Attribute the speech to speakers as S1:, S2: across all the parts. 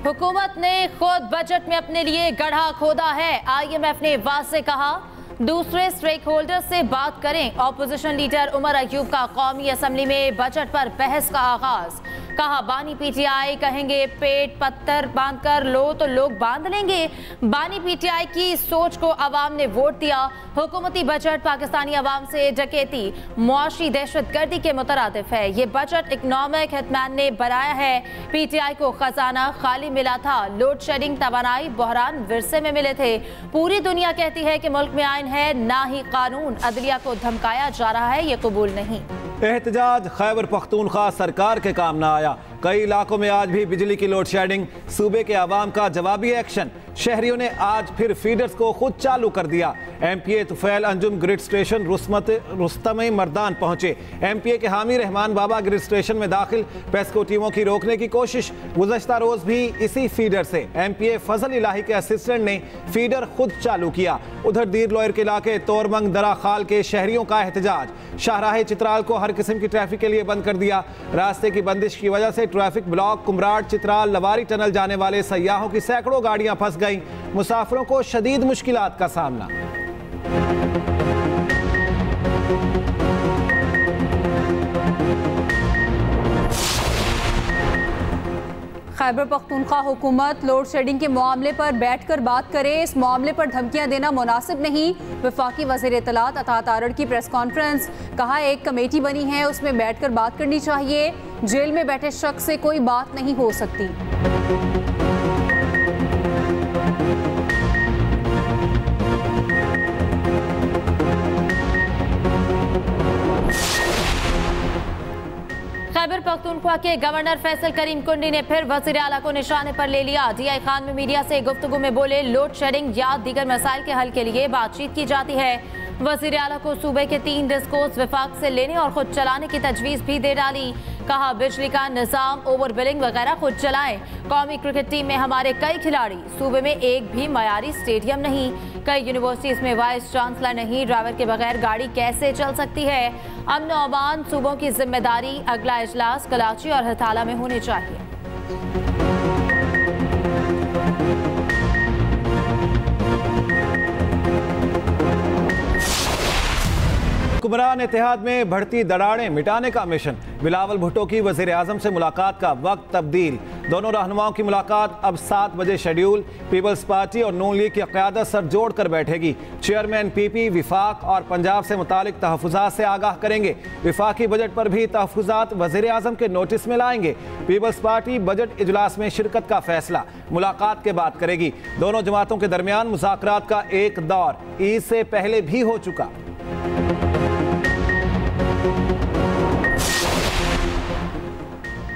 S1: हुकूमत ने खुद बजट में अपने लिए गड्ढा खोदा है। IMF ने वाज़ेह कहा, दूसरे स्टेक होल्डर से बात करें। ऑपोजिशन लीडर उमर अयूब का कौमी असम्बली में बजट पर बहस का आगाज। कहा, बानी PTI कहेंगे पेट पत्थर बांध कर लो तो लोग बांध लेंगे। बानी PTI की सोच को अवाम ने वोट दिया। हुकूमती बजट पाकिस्तानी अवाम से डकैती, मुआशी दहशतगर्दी के मुतरादिफ है। ये बजट इकनॉमिक हितमैन ने बनाया है। PTI को खजाना खाली मिला था। लोड शेडिंग, तवानाई, बहरान विरसे में मिले थे। पूरी दुनिया कहती है कि मुल्क में आइन है, ना ही कानून। अदलिया को धमकाया जा रहा है, ये कबूल नहीं।
S2: एहतजाज खैबर पख्तूनख्वा सरकार के काम न आया। कई इलाकों में आज भी बिजली की लोड शेडिंग। सूबे के अवाम का जवाबी एक्शन। शहरियों ने आज फिर फीडर्स को खुद चालू कर दिया। MPA Tufail Anjum grid station Rustam Mardan पहुंचे। MPA के हामी रहमान बाबा ग्रिड स्टेशन में दाखिल। पेस्को टीमों की रोकने की कोशिश। गुज़श्ता रोज भी इसी फीडर से MPA फजल इलाही के असिस्टेंट ने फीडर खुद चालू किया। उधर दीर लोयर के इलाके तोरमंग दरा खाल के शहरियों का एहतजाज। शाहराह चित्राल को हर किस्म की ट्रैफिक के लिए बंद कर दिया। रास्ते की बंदिश की वजह से traffic block. Kumrat Chitral Lowari tunnel जाने वाले सयाहों की सैकड़ों गाड़ियां फंस गईं। मुसाफिरों को शदीद मुश्किलात का सामना।
S3: खैबर पख्तूनख्वा हुकूमत लोड शेडिंग के मामले पर बैठकर बात करे। इस मामले पर धमकियां देना मुनासिब नहीं। वफाकी वज़ीर इत्तलात अता तारड़ की प्रेस कॉन्फ्रेंस। कहा, एक कमेटी बनी है, उसमें बैठकर बात करनी चाहिए। जेल में बैठे शख्स से कोई बात नहीं हो सकती।
S1: खैबर पख्तूनख्वा के गवर्नर फैसल करीम कुंडी ने फिर वज़ीर आला को निशाने पर ले लिया। DI खान में मीडिया से गुफ्तगू में बोले, लोड शेडिंग या दीगर मसाइल के हल के लिए बातचीत की जाती है। वज़ीर आला को सूबे के 3 डिस्कोस विफाक से लेने और खुद चलाने की तजवीज़ भी दे डाली। कहा, बिजली का निज़ाम, ओवर बिलिंग वगैरह खुद चलाएं। कौमी क्रिकेट टीम में हमारे कई खिलाड़ी। सूबे में एक भी मयारी स्टेडियम नहीं। कई यूनिवर्सिटीज़ में वाइस चांसलर नहीं। ड्राइवर के बगैर गाड़ी कैसे चल सकती है। अमन और अमान सूबों की जिम्मेदारी। अगला इजलास कराची और हथाला में होने चाहिए।
S2: हुक्मरान इत्तेहाद में बढ़ती दरारें मिटाने का मिशन। बिलावल भुट्टो की वज़ीर आज़म से मुलाकात का वक्त तब्दील। दोनों रहनुमाओं की मुलाकात अब 7 बजे शेड्यूल। पीपल्स पार्टी और नून लीग की क़यादत सर जोड़ कर बैठेगी। चेयरमैन PP विफाक और पंजाब से मुतालिक तहफ़्फ़ुज़ात से आगाह करेंगे। विफाकी बजट पर भी तहफ़्फ़ुज़ात वज़ीर आज़म के नोटिस में लाएंगे। पीपल्स पार्टी बजट इजलास में शिरकत का फैसला मुलाकात के बाद करेगी। दोनों जमातों के दरमियान मुज़ाकरात का एक दौर ईद से पहले भी हो चुका।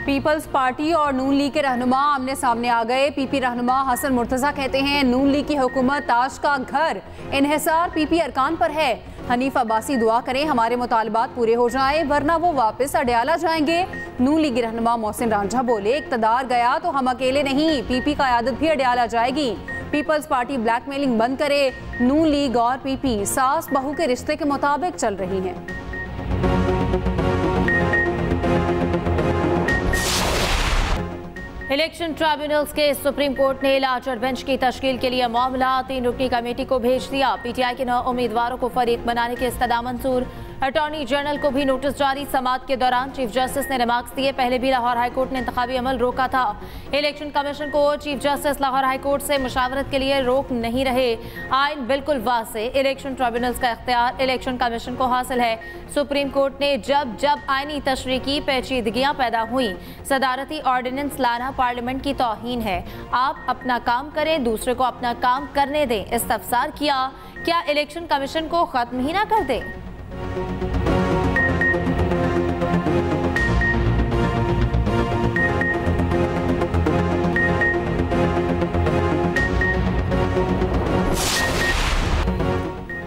S3: पीपल्स पार्टी और नून लीग के रहनुमा आमने सामने आ गए। PP रहनुमा हसन मुर्तज़ा कहते हैं, नून लीग की हुकूमत ताश का घर। इन्हिसार PP अरकान पर है। हनीफ अब्बासी दुआ करें हमारे मुतालबात पूरे हो जाएं, वरना वो वापस अडयाला जाएंगे। नून लीग रहनुमा मोहसिन रांझा बोले, इक़्तिदार गया तो हम अकेले नहीं, PP का क़यादत भी अडयाला जाएगी। पीपल्स पार्टी ब्लैकमेलिंग बंद करे। नून लीग और PP सास बहू के रिश्ते के मुताबिक चल रही हैं।
S1: इलेक्शन ट्राइब्यूनल्स के सुप्रीम कोर्ट ने लार्जर बेंच की तश्कील के लिए मामला 3 रुकनी कमेटी को भेज दिया। PTI के 9 उम्मीदवारों को फरीक बनाने के इस्तदा मंजूर। अटॉर्नी जनरल को भी नोटिस जारी। समाअत के दौरान चीफ जस्टिस ने रिमार्क्स दिए। पहले भी लाहौर हाई कोर्ट ने इंतखाबी अमल रोका था। इलेक्शन कमीशन को chief justice Lahore high court से मुशावरत के लिए रोक नहीं रहे। आइन बिल्कुल वाज़ेह। इलेक्शन ट्राइब्यूनल्स का इख्तियार इलेक्शन कमीशन को हासिल है। सुप्रीम कोर्ट ने जब जब आइनी तशरीह की पेचीदगियां पैदा हुई, सदारती ऑर्डिनेंस लाना पार्लियामेंट की तौहीन है। आप अपना काम करें, दूसरे को अपना काम करने दें। इस्तफसार किया, क्या इलेक्शन कमीशन को खत्म ही ना कर दे।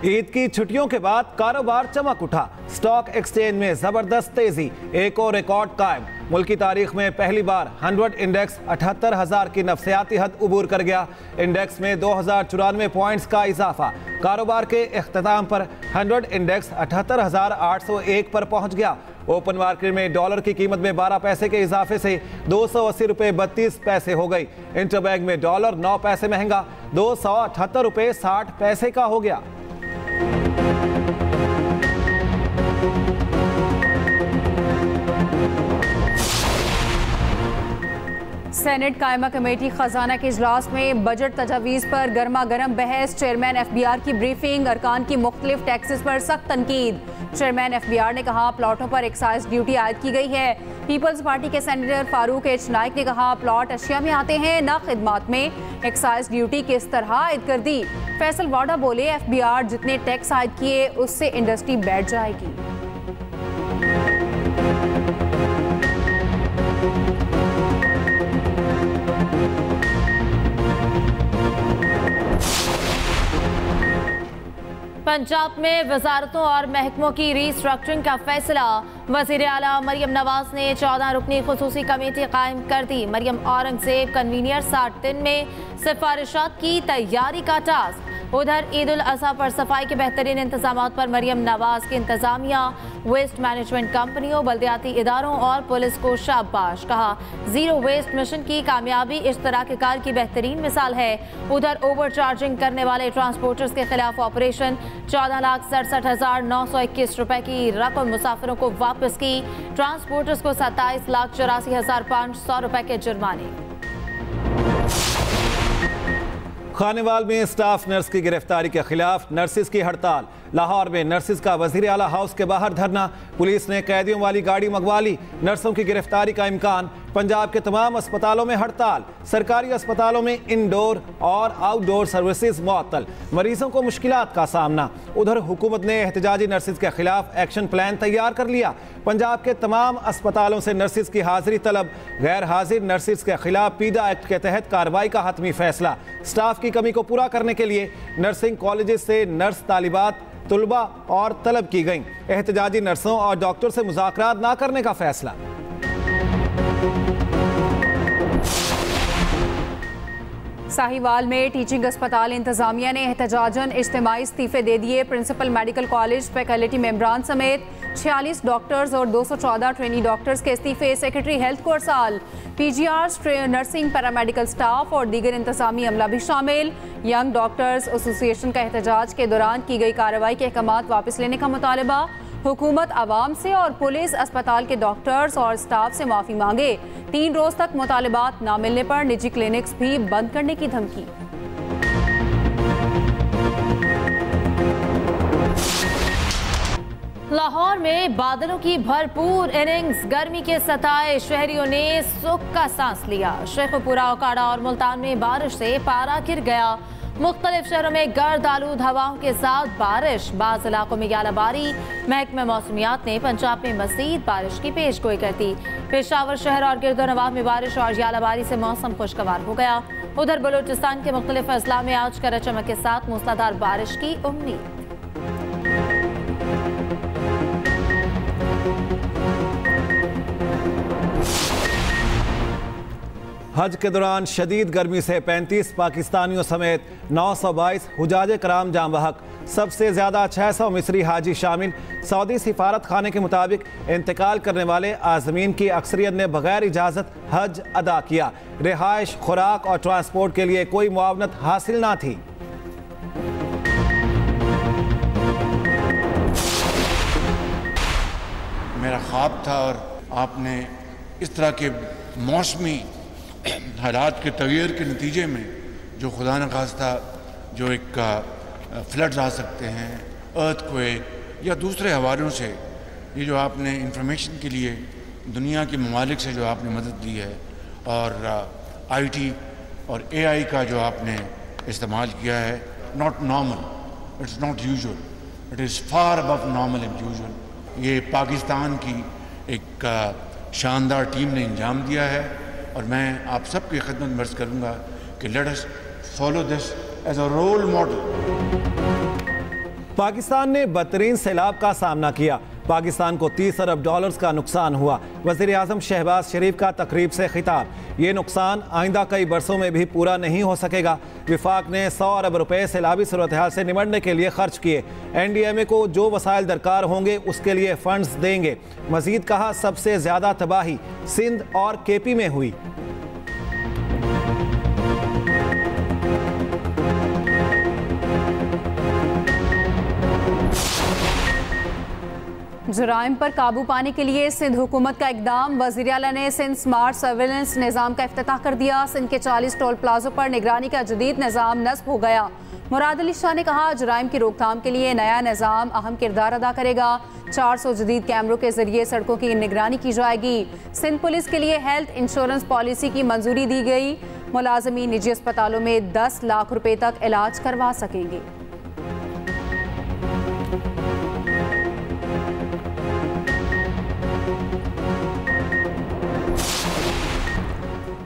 S2: ईद की छुट्टियों के बाद कारोबार चमक उठा। स्टॉक एक्सचेंज में जबरदस्त तेजी। एक और रिकॉर्ड कायम। मुल्की तारीख में पहली बार 100 इंडेक्स 78,000 की नफसियाती हद उबूर कर गया। इंडेक्स में 2094 पॉइंट्स का इजाफा। कारोबार के इख्तिताम पर 100 इंडेक्स 78,801 पर पहुंच गया। ओपन मार्केट में डॉलर की कीमत में 12 पैसे के इजाफे से 280 रुपए 32 पैसे हो गई। इंटरबैंक में डॉलर 9 पैसे महंगा 278 रुपए 60 पैसे का हो गया।
S3: सेनेट कायमा कमेटी खजाना के इजलास में बजट तजावीज़ पर गर्मा गर्म बहस। चेयरमैन FBR की ब्रीफिंग, अरकान की मुख्तलिफ टैक्सेस पर सख्त तनकीद। चेयरमैन FBR ने कहा प्लॉटों पर एक्साइज ड्यूटी आयद की गई है। पीपल्स पार्टी के सेनेटर फारूक H नाइक ने कहा प्लॉट अशिया में आते हैं न खिदमात में, एक्साइज ड्यूटी किस तरह आयद कर दी। फैसल वाडा बोले FBR जितने टैक्स आयद किए उससे इंडस्ट्री बैठ जाएगी।
S1: पंजाब में वजारतों और महकमों की रीस्ट्रक्चरिंग का फैसला। वज़ीर आला मरियम नवाज ने 14 रुकनी खुसूसी कमेटी कायम कर दी। मरियम औरंगजेब कन्वीनियर 60 दिन में सिफारिशात की तैयारी का टास्क। उधर ईद उल अज़हा पर सफाई के बेहतरीन इंतजाम पर मरियम नवाज की इंतजामिया, वेस्ट मैनेजमेंट कंपनियों, बल्दियाती इदारों और पुलिस को शाबाश। कहा जीरो वेस्ट मिशन की कामयाबी इश्तराककार की बेहतरीन मिसाल है। उधर ओवर चार्जिंग करने वाले ट्रांसपोर्टर्स के खिलाफ ऑपरेशन। 14,67,921 रुपए की रकम मुसाफिरों को वापस की। ट्रांसपोर्टर्स को 27,84,500 रुपए के जुर्माने।
S2: खानेवाल में स्टाफ नर्स की गिरफ्तारी के खिलाफ नर्सिस की हड़ताल। लाहौर में नर्सिस का वजीर आला हाउस के बाहर धरना। पुलिस ने कैदियों वाली गाड़ी मंगवा ली। नर्सों की गिरफ्तारी का इम्कान। पंजाब के तमाम अस्पतालों में हड़ताल। सरकारी अस्पतालों में इंडोर और आउटडोर सर्विसेज मुअत्तल। मरीजों को मुश्किलात का सामना। उधर हुकूमत ने एहतजाजी नर्सिस के खिलाफ एक्शन प्लान तैयार कर लिया। पंजाब के तमाम अस्पतालों से नर्सिस की हाजिरी तलब। गैर हाजिर नर्सिस के खिलाफ पीडा एक्ट के तहत कार्रवाई का हतमी फैसला। स्टाफ की कमी को पूरा करने के लिए नर्सिंग कॉलेजेस से नर्स तालिबात, तुलबा और तलब की गई। एहतजाजी नर्सों और डॉक्टर से मुज़ाकरात ना करने का फैसला।
S3: साहिवाल में टीचिंग अस्पताल इंतजामिया ने एहतजाजन इज्तिमाई इस्तीफे दे दिए। प्रिंसिपल मेडिकल कॉलेज फैकल्टी मेंबरान समेत 46 डॉक्टर्स और 214 ट्रेनी डॉक्टर्स के इस्तीफे। सेक्रेटरी हेल्थ को अरसाल। PGRs, नर्सिंग, पैरामेडिकल स्टाफ और दीगर इंतजामी अमला भी शामिल। यंग डॉक्टर्स एसोसिएशन का एहतजाज के दौरान की गई कार्रवाई के अहकामात वापस लेने का मुतालबा। हुकूमत आवाम से और पुलिस अस्पताल के डॉक्टर्स और स्टाफ से माफ़ी मांगे। 3 रोज तक मुतालबात ना मिलने पर निजी क्लिनिक्स भी बंद करने की धमकी।
S1: लाहौर में बादलों की भरपूर इनिंग्स। गर्मी के सताए शहरियों ने सुख का सांस लिया। शेखपुरा, ओकाड़ा और मुल्तान में बारिश से पारा गिर गया। मुख्तलिफ शहरों में गर्द आलूद हवाओं के साथ बारिश। बाज़ इलाकों में यालाबारी। महकमा मौसमियात ने पंजाब में मज़ीद बारिश की पेशगोई कर दी। पेशावर शहर और गिरदोनवाब में बारिश और यालाबारी से मौसम खुशगवार हो गया। उधर बलूचिस्तान के मुख्तलिफ अजला में आज गरज चमक के साथ मूसलाधार बारिश की उम्मीद।
S2: हज के दौरान शदीद गर्मी से 35 पाकिस्तानियों समेत 922 हुजाज कराम जाम बहक। सबसे ज़्यादा 600 मिस्री हाजी शामिल। सऊदी सिफारत खाने के मुताबिक इंतकाल करने वाले आज़मीन की अक्सरियत ने बगैर इजाज़त हज अदा किया। रिहाइश, खुराक और ट्रांसपोर्ट के लिए कोई मुआवनत हासिल ना थी।
S4: मेरा ख्वाब था और आपने इस तरह के मौसमी हालात के तगैर के नतीजे में जो खुदा न खास्ता जो एक फ्लड्स आ सकते हैं, अर्थक्वेक या दूसरे हवालों से, ये जो आपने इंफॉर्मेशन के लिए दुनिया के ममालिक से जो आपने मदद दी है और IT और AI का जो आपने इस्तेमाल किया है, not normal, it's not usual, it is far above normal and usual. ये पाकिस्तान की एक शानदार टीम ने अंजाम दिया है और मैं आप सबकी खिदमत में अर्ज़ करूँगा कि let us follow this as a role model.
S2: Pakistan ने बदतरीन सैलाब का सामना किया। पाकिस्तान को 30 अरब डॉलर्स का नुकसान हुआ। वज़ीर आज़म शहबाज शरीफ का तकरीब से खिताब, ये नुकसान आइंदा कई बरसों में भी पूरा नहीं हो सकेगा। विफाक ने 100 अरब रुपए सैलाबी सूरत हाल से निमटने के लिए खर्च किए। NDMA को जो वसाइल दरकार होंगे उसके लिए फंड्स देंगे। मजीद कहा, सबसे ज़्यादा तबाही सिंध और KP में हुई।
S3: जुराइम पर काबू पाने के लिए सिंध हुकूमत का इकदाम, वज़ीर आला ने सिंध स्मार्ट सर्विलेंस निज़ाम का इफ्तिताह कर दिया। सिंध के 40 टोल प्लाजों पर निगरानी का जदीद निज़ाम नस्ब हो गया। मुराद अली शाह ने कहा, जुराइम की रोकथाम के लिए नया निज़ाम अहम किरदार अदा करेगा। 400 जदीद कैमरों के जरिए सड़कों की निगरानी की जाएगी। सिंध पुलिस के लिए हेल्थ इंश्योरेंस पॉलिसी की मंजूरी दी गई। मुलाजमीन निजी अस्पतालों में 10 लाख रुपए तक इलाज करवा सकेंगे।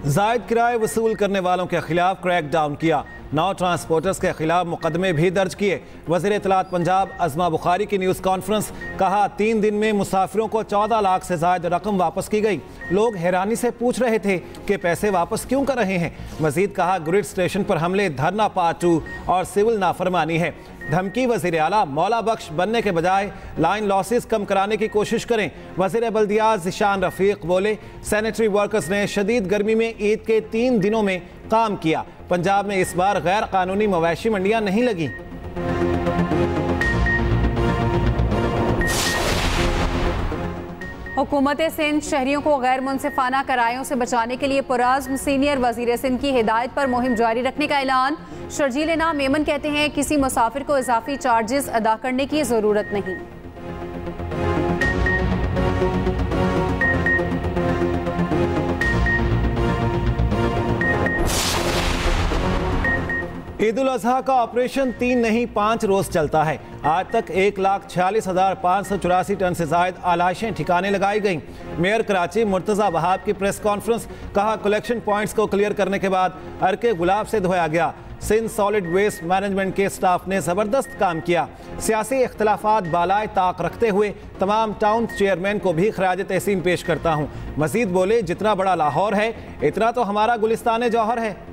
S2: जायद किराए वसूल करने वालों के खिलाफ क्रैकडाउन किया। 9 ट्रांसपोर्टर्स के खिलाफ मुकदमे भी दर्ज किए। वज़ीर इत्तलात पंजाब अज़मा बुखारी की न्यूज़ कॉन्फ्रेंस, कहा 3 दिन में मुसाफिरों को 14 लाख से ज़ायद रकम वापस की गई। लोग हैरानी से पूछ रहे थे कि पैसे वापस क्यों कर रहे हैं। मजीद कहा, ग्रिड स्टेशन पर हमले, धरना पार्ट 2 और सिविल नाफरमानी है। धमकी, वज़ीर आला मौला बख्श बनने के बजाय लाइन लॉसेस कम कराने की कोशिश करें। वज़ीर बल्दियात ज़िशान रफ़ीक बोले, सैनिटरी वर्कर्स ने शदीद गर्मी में ईद के 3 दिनों में काम किया। पंजाब में इस बार गैर कानूनी मवेशी मंडियां नहीं लगी।
S3: हुकूमत सिंध शहरियों को गैर मुनसिफाना करायों से बचाने के लिए पुरज़्म सीनियर वज़ीर सिंध की हिदायत पर मुहिम जारी रखने का ऐलान। शर्जील नाम मेमन कहते हैं, किसी मुसाफिर को इजाफी चार्जेस अदा करने की ज़रूरत नहीं।
S2: ईद उल अजहा का ऑपरेशन 3 नहीं 5 रोज चलता है। आज तक 1,46,584 टन से जायद आलाइशें ठिकाने लगाई गई। मेयर कराची मुर्तज़ा वहाब की प्रेस कॉन्फ्रेंस, कहा कलेक्शन पॉइंट्स को क्लियर करने के बाद अर्के गुलाब से धोया गया। सिंध सॉलिड वेस्ट मैनेजमेंट के स्टाफ ने ज़बरदस्त काम किया। सियासी इख्तलाफात बालाए ताक रखते हुए तमाम टाउन चेयरमैन को भी खराज तहसीन पेश करता हूँ। मजीद बोले, जितना बड़ा लाहौर है इतना तो हमारा गुलिस्तान जौहर है।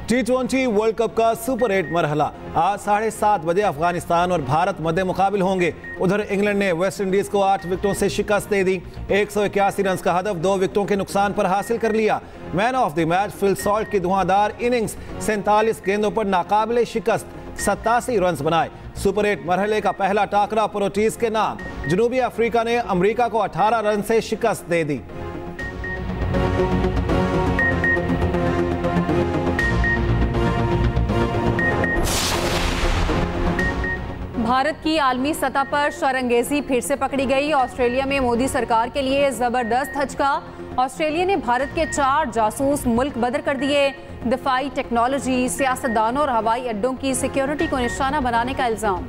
S2: T20 वर्ल्ड कप का सुपर 8 मरहला आज 7:30 बजे अफगानिस्तान और भारत मध्य मुकाबिल होंगे। उधर इंग्लैंड ने वेस्ट इंडीज को 8 विकेटों से शिकस्त दे दी। 181 रन का हदफ 2 विकेटों के नुकसान पर हासिल कर लिया। Man of the match Phil Salt की धुआंधार इनिंग्स, 47 गेंदों पर नाकाबिले शिकस्त 87 रन बनाए। सुपर 8 मरहले का पहला टाकरा प्रोटीज के नाम। जनूबी अफ्रीका ने अमरीका को 18 रन से शिकस्त दे दी।
S3: भारत की आलमी सतह पर शरंगेजी फिर से पकड़ी गई। ऑस्ट्रेलिया में मोदी सरकार के लिए जबरदस्त झटका। ऑस्ट्रेलिया ने भारत के 4 जासूस मुल्क बदर कर दिए। दिफाई टेक्नोलॉजी, सियासतदानों और हवाई अड्डों की सिक्योरिटी को निशाना बनाने का इल्जाम।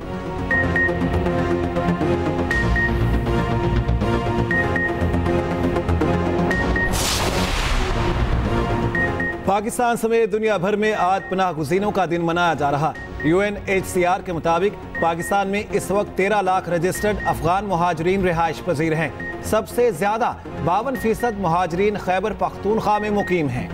S2: पाकिस्तान समेत दुनिया भर में आज पनाह गुज़ीनों का दिन मनाया जा रहा। UNHCR के मुताबिक पाकिस्तान में इस वक्त 13 लाख रजिस्टर्ड अफगान मुहाजिरीन रिहाइश पजीर हैं। सबसे ज्यादा 52% मुहाजिरीन खैबर पख्तूनख्वा में मुकीम हैं।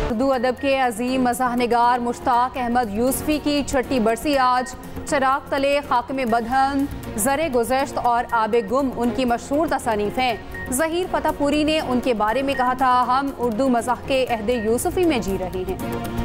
S3: उर्दू अदब के अजीम मज़ाहनिगार मुश्ताक अहमद यूसुफी की 6ठी बरसी आज। चराग तले, खाक में बदहन, ज़रे गुज़श्त और आबे गुम उनकी मशहूर तसानीफ हैं। ज़हीर फतेहपुरी ने उनके बारे में कहा था, हम उर्दू मज़ाह के अहदे यूसुफी में जी रहे हैं।